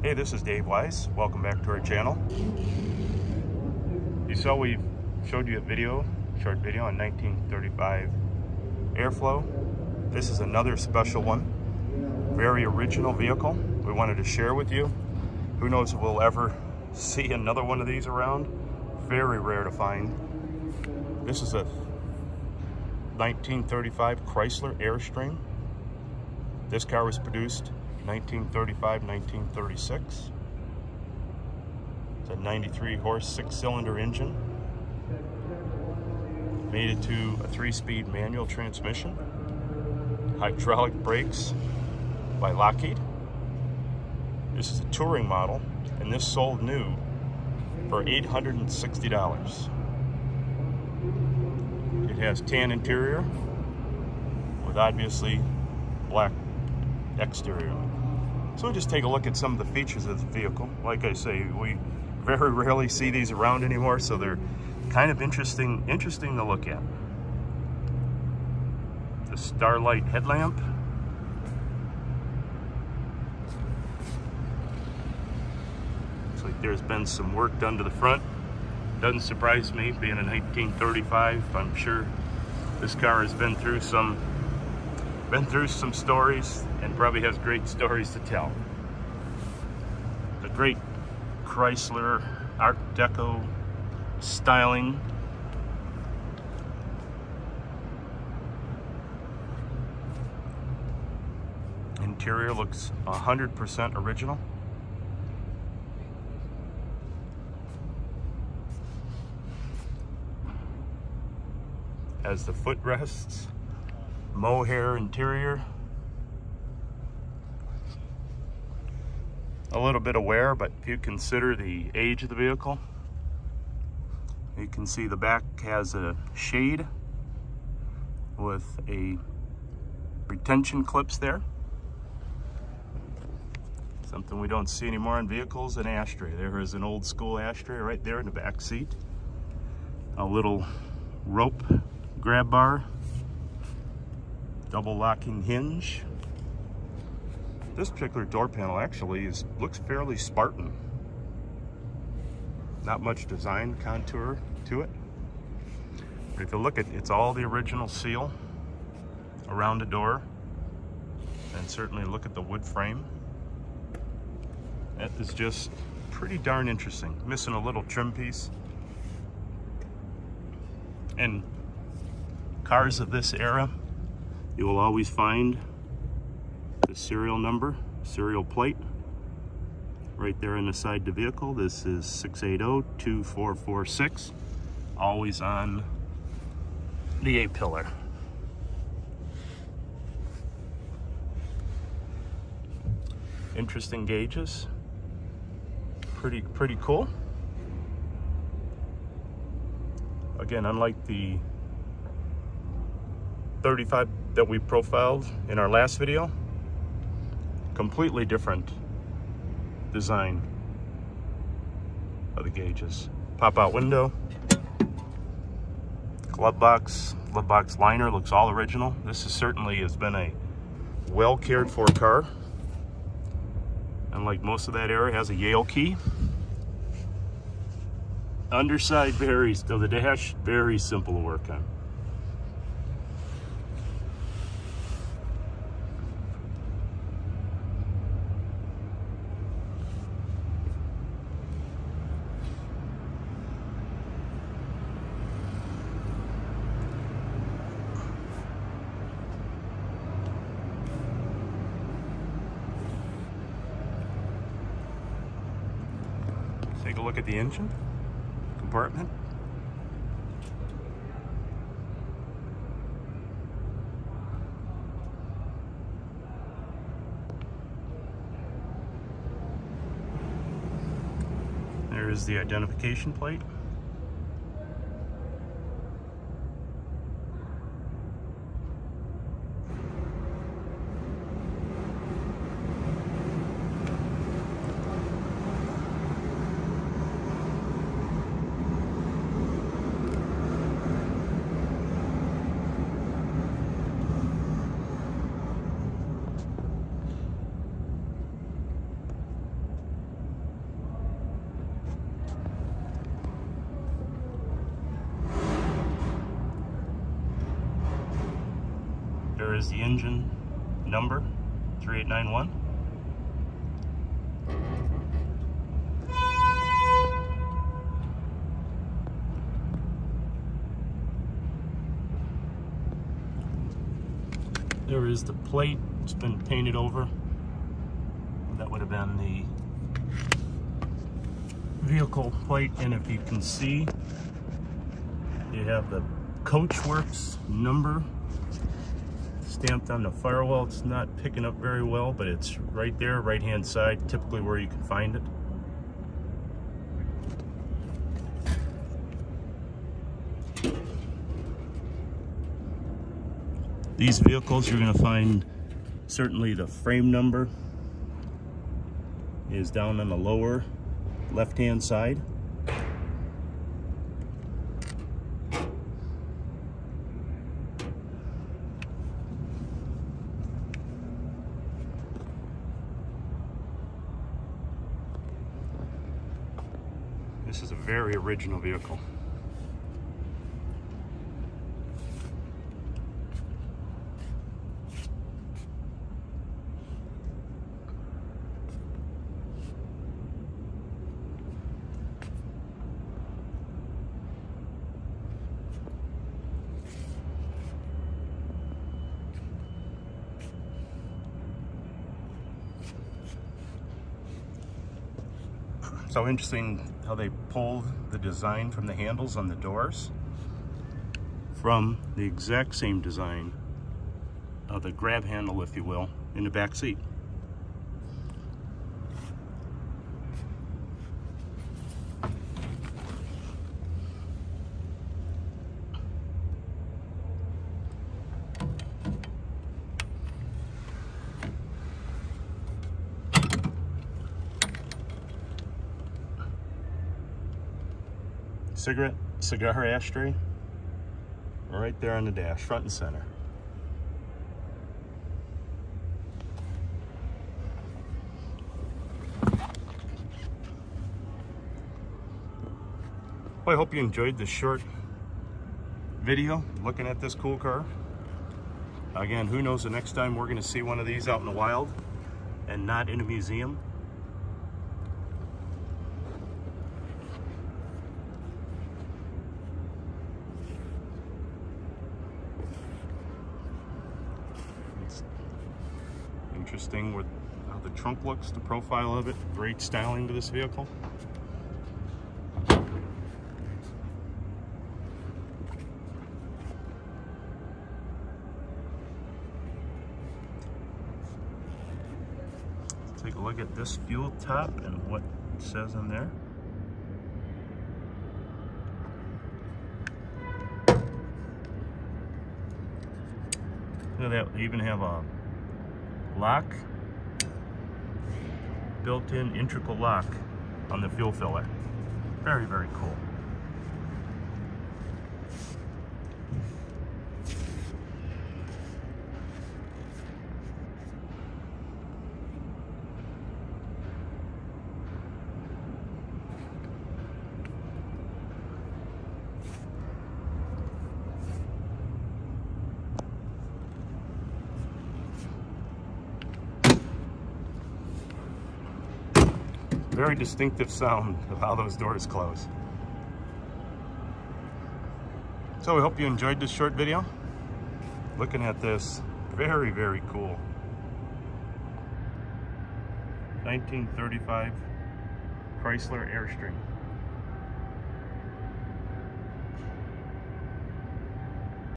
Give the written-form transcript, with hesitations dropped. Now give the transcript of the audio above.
Hey, this is Dave Weiss. Welcome back to our channel. You saw we showed you a short video on 1935 Airflow. This is another special one. Very original vehicle. We wanted to share with you. Who knows if we'll ever see another one of these around. Very rare to find. This is a 1935 Chrysler Airstream. This car was produced 1935, 1936. It's a 93 horse, 6-cylinder engine. Made it to a 3-speed manual transmission. Hydraulic brakes by Lockheed. This is a touring model, and this sold new for $860. It has tan interior with obviously black exterior. So we'll just take a look at some of the features of the vehicle. Like I say, we very rarely see these around anymore, so they're kind of interesting to look at. The Starlight headlamp. Looks like there's been some work done to the front. Doesn't surprise me, being a 1935. I'm sure this car has been through some stories and probably has great stories to tell. The great Chrysler Art Deco styling. Interior looks 100% original. Has the footrests, mohair interior. A little bit of wear, but if you consider the age of the vehicle, you can see the back has a shade with a retention clips there. Something we don't see anymore in vehicles, an ashtray. There is an old school ashtray right there in the back seat. A little rope grab bar. Double locking hinge. This particular door panel actually looks fairly Spartan. Not much design contour to it. But if you look at it's all the original seal around the door. And certainly look at the wood frame. That is just pretty darn interesting. Missing a little trim piece. And cars of this era, you will always find the serial number, serial plate, right there in the side of the vehicle. This is 680-2446, always on the A-pillar. Interesting gauges, pretty cool. Again, unlike the 35 that we profiled in our last video, completely different design of the gauges. Pop-out window, glove box liner looks all original. This is certainly has been a well cared for car. Unlike most of that era, it has a Yale key. Underside varies, though the dash very simple to work on. Take a look at the engine compartment. There is the identification plate. is the engine number, 3891. There is the plate. It's been painted over. That would have been the vehicle plate, and if you can see, you have the Coachworks number stamped on the firewall. It's not picking up very well, but it's right there, right hand side, typically where you can find it. These vehicles, you're going to find certainly the frame number is down on the lower left hand side. This is a very original vehicle. So interesting how they pulled the design from the handles on the doors from the exact same design of the grab handle, if you will, in the back seat. Cigar ashtray right there on the dash, front and center. Well, I hope you enjoyed this short video looking at this cool car. Again, who knows, the next time we're going to see one of these out in the wild and not in a museum. Interesting with how the trunk looks, the profile of it. Great styling to this vehicle. Let's take a look at this fuel top and what it says on there. Look at that, they even have a lock, built-in integral lock on the fuel filler. Very, very cool. Very distinctive sound of how those doors close. So we hope you enjoyed this short video. Looking at this, very, very cool 1935 Chrysler Airstream.